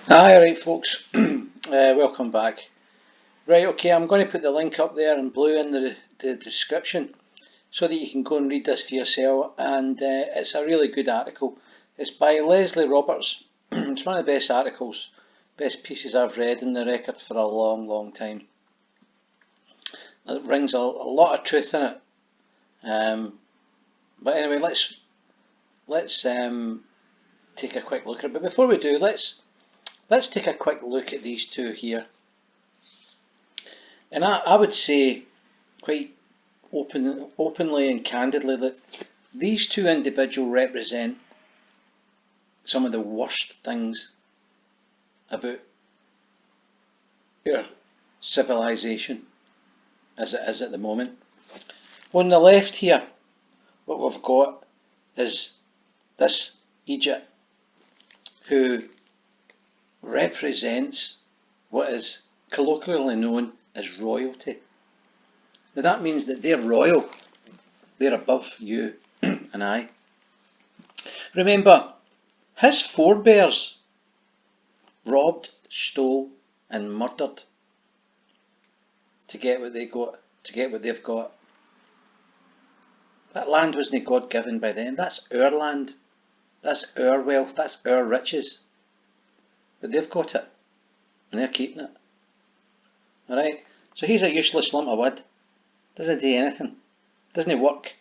Hi, right folks, welcome back. Right, okay, I'm going to put the link up there in blue in the description so that you can go and read this for yourself, and it's a really good article. It's by Lesley Roberts. It's one of the best articles, best pieces I've read in the record for a long time. It rings a lot of truth in it. But anyway, let's take a quick look at it. But before we do, let's take a quick look at these two here. And I would say quite openly and candidly that these two individuals represent some of the worst things about our civilization as it is at the moment. On the left here, what we've got is this Egypt, who represents what is colloquially known as royalty. Now that means that they're royal, they're above you and I. Remember, his forebears robbed, stole and murdered to get what they got, to get what they've got. That land wasn't God given by them, that's our land, that's our wealth, that's our riches. But they've got it, and they're keeping it. Alright, so he's a useless lump of wood, doesn't do anything, doesn't work.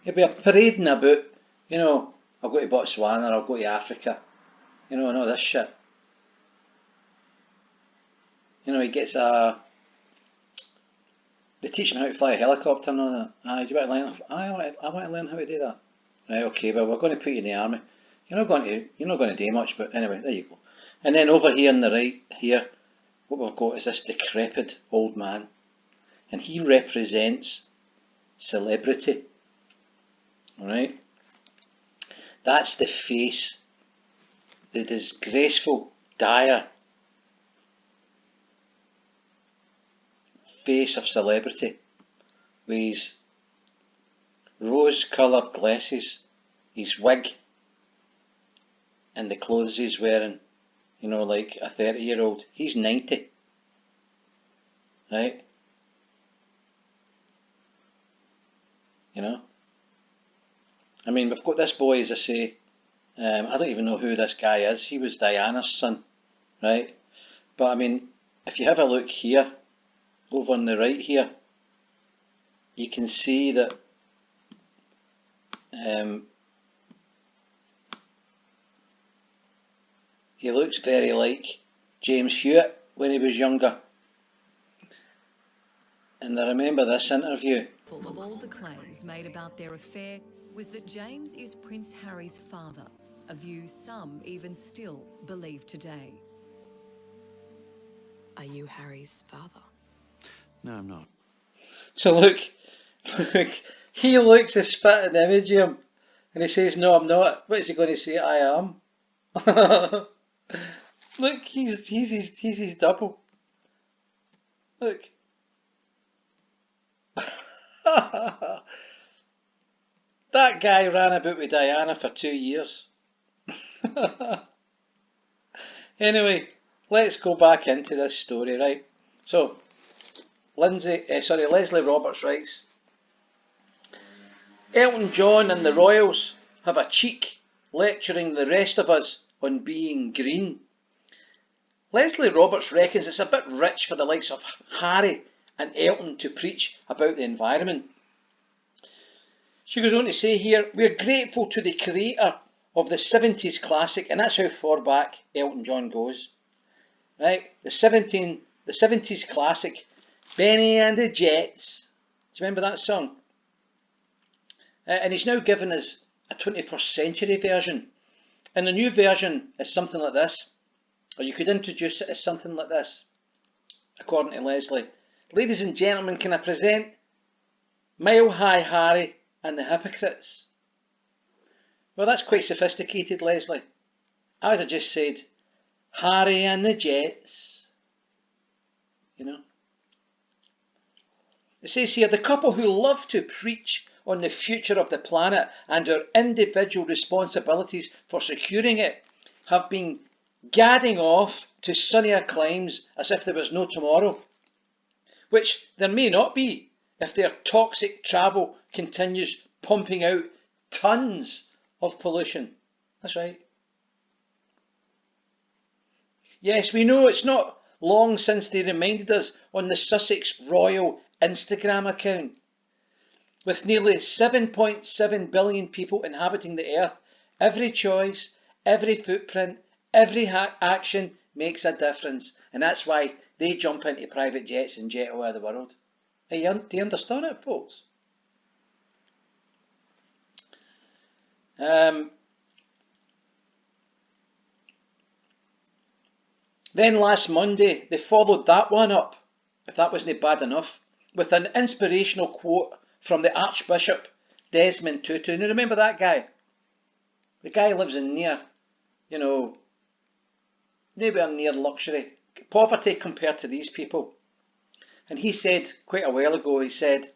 He'll be parading about, I'll go to Botswana, or I'll go to Africa, and all this shit. He gets they teach him how to fly a helicopter and all that. Do you want to learn? I want to learn how to do that. Right, okay, well we're going to put you in the army. You're not going to do much, but anyway, there you go. And then over here on the right here, what we've got is this decrepit old man, and he represents celebrity. Alright? That's the face, the disgraceful, dire face of celebrity, with his rose-coloured glasses, his wig, and the clothes he's wearing, like a 30-year-old. He's 90, right? I mean, we've got this boy, as I say, I don't even know who this guy is. He was Diana's son, right? But I mean, if you have a look here, over on the right here, you can see that he looks very like James Hewitt when he was younger. And I remember this interview. Of all the claims made about their affair was that James is Prince Harry's father, a view some even still believe today. Are you Harry's father? No, I'm not. So look, he looks a spitting image of him, and he says, "No, I'm not." What is he going to say? I am. Look, he's his double. Look. That guy ran about with Diana for 2 years. Anyway, let's go back into this story, right? So, Lesley Roberts writes, Elton John and the Royals have a cheek lecturing the rest of us on being green. Lesley Roberts reckons it's a bit rich for the likes of Harry and Elton to preach about the environment. She goes on to say here, we're grateful to the creator of the 70s classic, and that's how far back Elton John goes. Right? The 70s classic, Benny and the Jets. Do you remember that song? And he's now given us a 21st century version. And the new version is something like this. Or you could introduce it as something like this, according to Lesley. Ladies and gentlemen, can I present Mile High Harry and the Hypocrites? Well, that's quite sophisticated, Lesley. I would have just said Harry and the Jets. It says here, the couple who love to preach on the future of the planet and our individual responsibilities for securing it have been gadding off to sunnier climes as if there was no tomorrow, which there may not be if their toxic travel continues pumping out tons of pollution. That's right. Yes, we know it's not long since they reminded us on the Sussex Royal Instagram account. With nearly 7.7 billion people inhabiting the earth, every choice, every footprint, every action makes a difference. And that's why they jump into private jets and jet all over the world. Do you understand it, folks? Then last Monday, they followed that one up, if that wasn't bad enough, with an inspirational quote from the Archbishop Desmond Tutu. Now remember that guy? The guy lives in nowhere near luxury, poverty compared to these people. And he said quite a while ago, he said,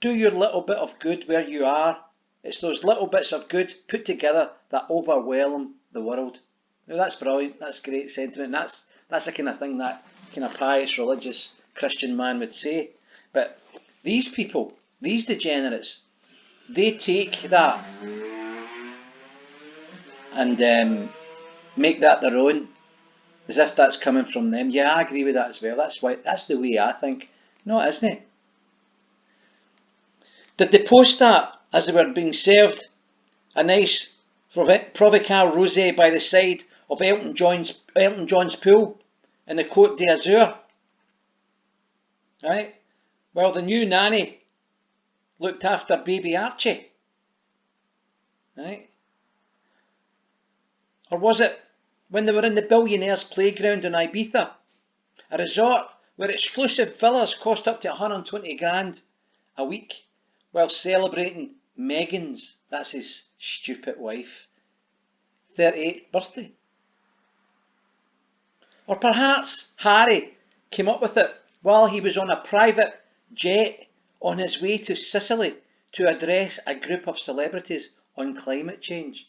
do your little bit of good where you are. It's those little bits of good put together that overwhelm the world. Now that's brilliant, that's great sentiment, that's the kind of thing that kind of pious, religious, Christian man would say. But these people, these degenerates, they take that and make that their own, as if that's coming from them. Yeah, I agree with that as well. That's the way I think. No, it isn't it? Did they post that as they were being served a nice Provençal rosé by the side of Elton John's pool in the Côte d'Azur? Right? Well, the new nanny looked after baby Archie. Right? Or was it when they were in the billionaire's playground in Ibiza, a resort where exclusive villas cost up to 120 grand a week, while celebrating Meghan's, that's his stupid wife, 38th birthday? Or perhaps Harry came up with it while he was on a private jet on his way to Sicily to address a group of celebrities on climate change.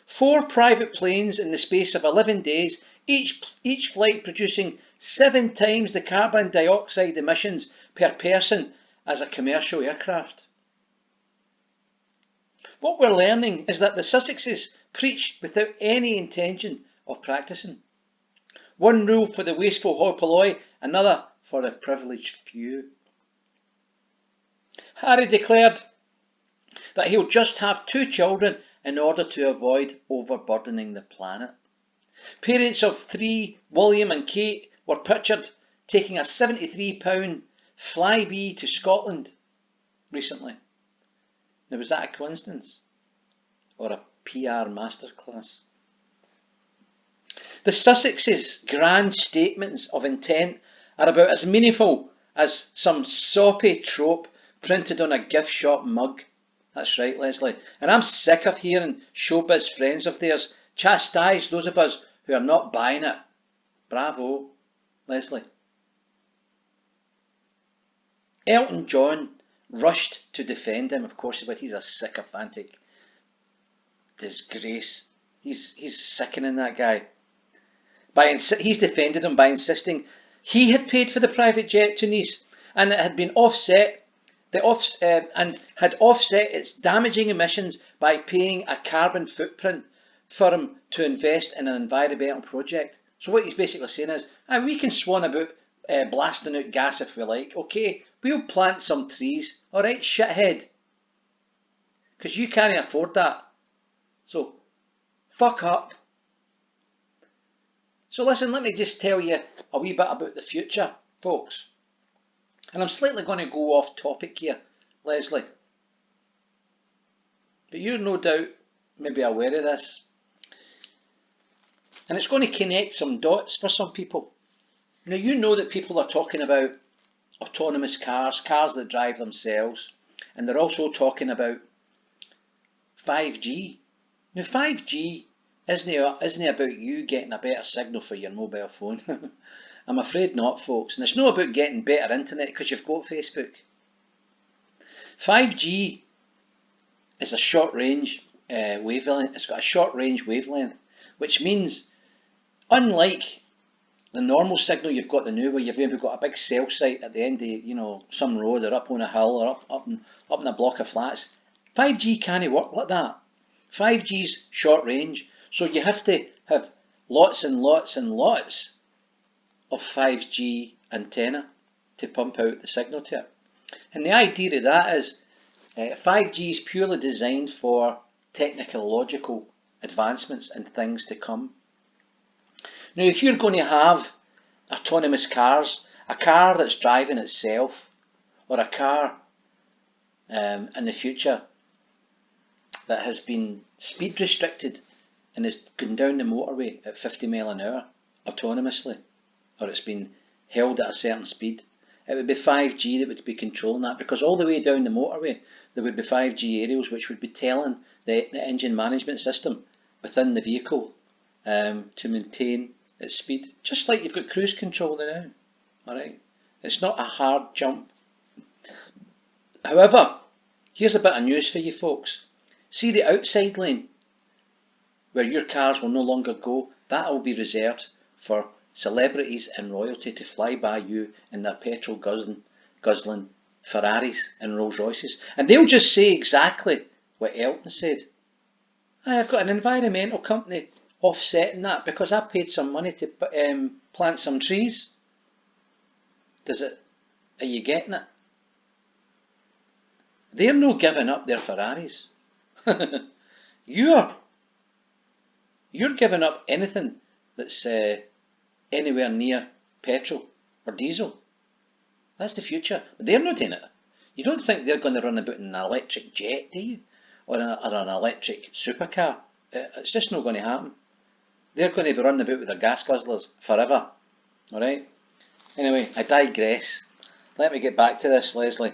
4 private planes in the space of 11 days, each flight producing 7 times the carbon dioxide emissions per person as a commercial aircraft. What we're learning is that the Sussexes preach without any intention of practicing. One rule for the wasteful hoi polloi, another for the privileged few. Harry declared that he'll just have 2 children in order to avoid overburdening the planet. Parents of 3, William and Kate, were pictured taking a £73 flyby to Scotland recently. Now, was that a coincidence or a PR masterclass? The Sussexes' grand statements of intent are about as meaningful as some soppy trope printed on a gift shop mug. That's right, Lesley. And I'm sick of hearing showbiz friends of theirs chastise those of us who are not buying it. Bravo, Lesley. Elton John rushed to defend him, of course, but he's a sycophantic disgrace. He's sickening, that guy. He's defended him by insisting he had paid for the private jet to Nice and it had been offset. And had offset its damaging emissions by paying a carbon footprint for him to invest in an environmental project. So what he's basically saying is, we can swan about blasting out gas if we like. Okay, we'll plant some trees. All right, shithead. Because you can't afford that. So, fuck up. So listen, let me just tell you a wee bit about the future, folks. And I'm slightly going to go off topic here, Lesley. But you're no doubt maybe aware of this. And it's going to connect some dots for some people. Now, you know that people are talking about autonomous cars that drive themselves. And they're also talking about 5G. Now, 5G isn't about you getting a better signal for your mobile phone. I'm afraid not, folks. And it's not about getting better internet because you've got Facebook. 5G is a short range wavelength. It's got a short range wavelength, which means, unlike the normal signal you've got the new, where you've maybe got a big cell site at the end of some road or up on a hill or up in a block of flats, 5G can't work like that. 5G's short range, so you have to have lots and lots and lots of 5G antenna to pump out the signal to it. And the idea of that is 5G is purely designed for technological advancements and things to come. Now, if you're going to have autonomous cars, a car that's driving itself, or a car in the future that has been speed restricted and is going down the motorway at 50 mile an hour autonomously, or it's been held at a certain speed, it would be 5G that would be controlling that, because all the way down the motorway there would be 5G aerials which would be telling the engine management system within the vehicle to maintain its speed, just like you've got cruise control now. Alright, it's not a hard jump. However, here's a bit of news for you folks. See the outside lane where your cars will no longer go? That will be reserved for celebrities and royalty to fly by you in their petrol guzzling Ferraris and Rolls Royces, and they'll just say exactly what Elton said. I've got an environmental company offsetting that because I paid some money to plant some trees. Are you getting it? They're no giving up their Ferraris. You're giving up anything that's anywhere near petrol or diesel. That's the future. But they're not doing it. You don't think they're going to run about in an electric jet, do you? Or an electric supercar? It's just not going to happen. They're going to be running about with their gas guzzlers forever. Alright? Anyway, I digress. Let me get back to this, Lesley.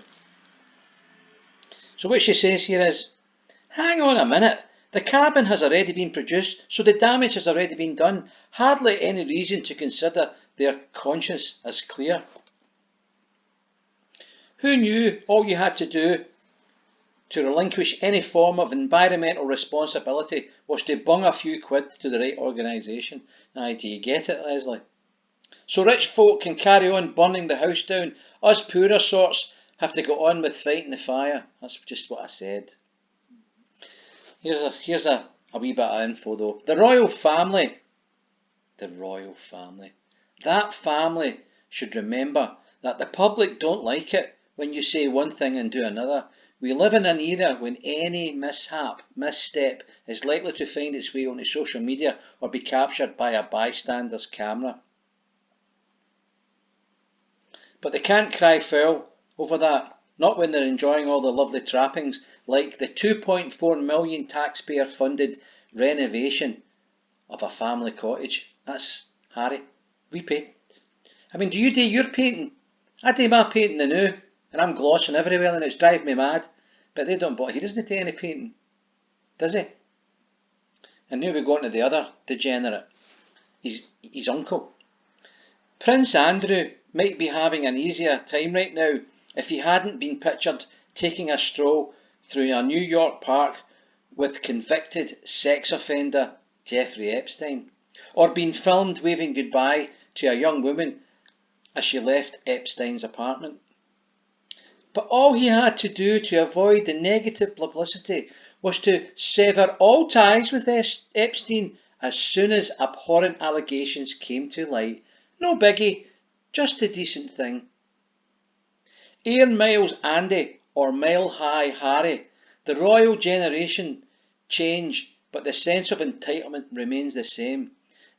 So what she says here is, hang on a minute. The carbon has already been produced, so the damage has already been done. Hardly any reason to consider their conscience as clear. Who knew all you had to do to relinquish any form of environmental responsibility was to bung a few quid to the right organisation? Aye, do you get it, Lesley? So rich folk can carry on burning the house down. Us poorer sorts have to go on with fighting the fire. That's just what I said. Here's a wee bit of info though. The royal family. That family should remember that the public don't like it when you say one thing and do another. We live in an era when any misstep is likely to find its way onto social media or be captured by a bystander's camera. But they can't cry foul over that. Not when they're enjoying all the lovely trappings like the 2.4 million taxpayer funded renovation of a family cottage. That's Harry. We paint. I mean, do you do your painting? I do my painting now, and I'm glossing everywhere and it's driving me mad. But they don't bother. He doesn't do any painting, does he? And now we go on to the other degenerate. His uncle. Prince Andrew might be having an easier time right now if he hadn't been pictured taking a stroll through a New York park with convicted sex offender Jeffrey Epstein, or been filmed waving goodbye to a young woman as she left Epstein's apartment. But all he had to do to avoid the negative publicity was to sever all ties with Epstein as soon as abhorrent allegations came to light. No biggie, just a decent thing. Air Miles Andy or Mile High Harry, the royal generation change, but the sense of entitlement remains the same.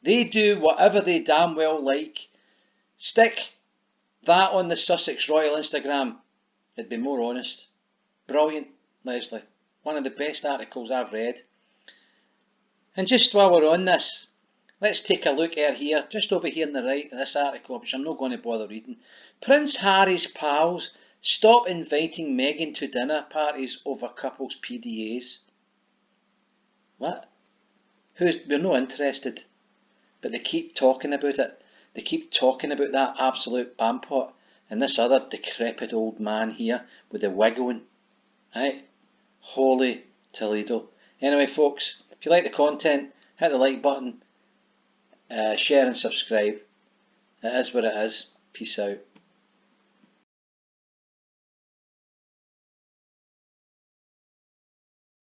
They do whatever they damn well like. Stick that on the Sussex Royal Instagram. It'd be more honest. Brilliant, Lesley. One of the best articles I've read. And just while we're on this, let's take a look at here, just over here on the right, this article, which I'm not going to bother reading. Prince Harry's pals stop inviting Meghan to dinner parties over couples' PDAs. What? We're not interested. But they keep talking about it. They keep talking about that absolute bampot and this other decrepit old man here with the wiggling. Right? Holy Toledo. Anyway, folks, if you like the content, hit the like button, share and subscribe. It is what it is. Peace out.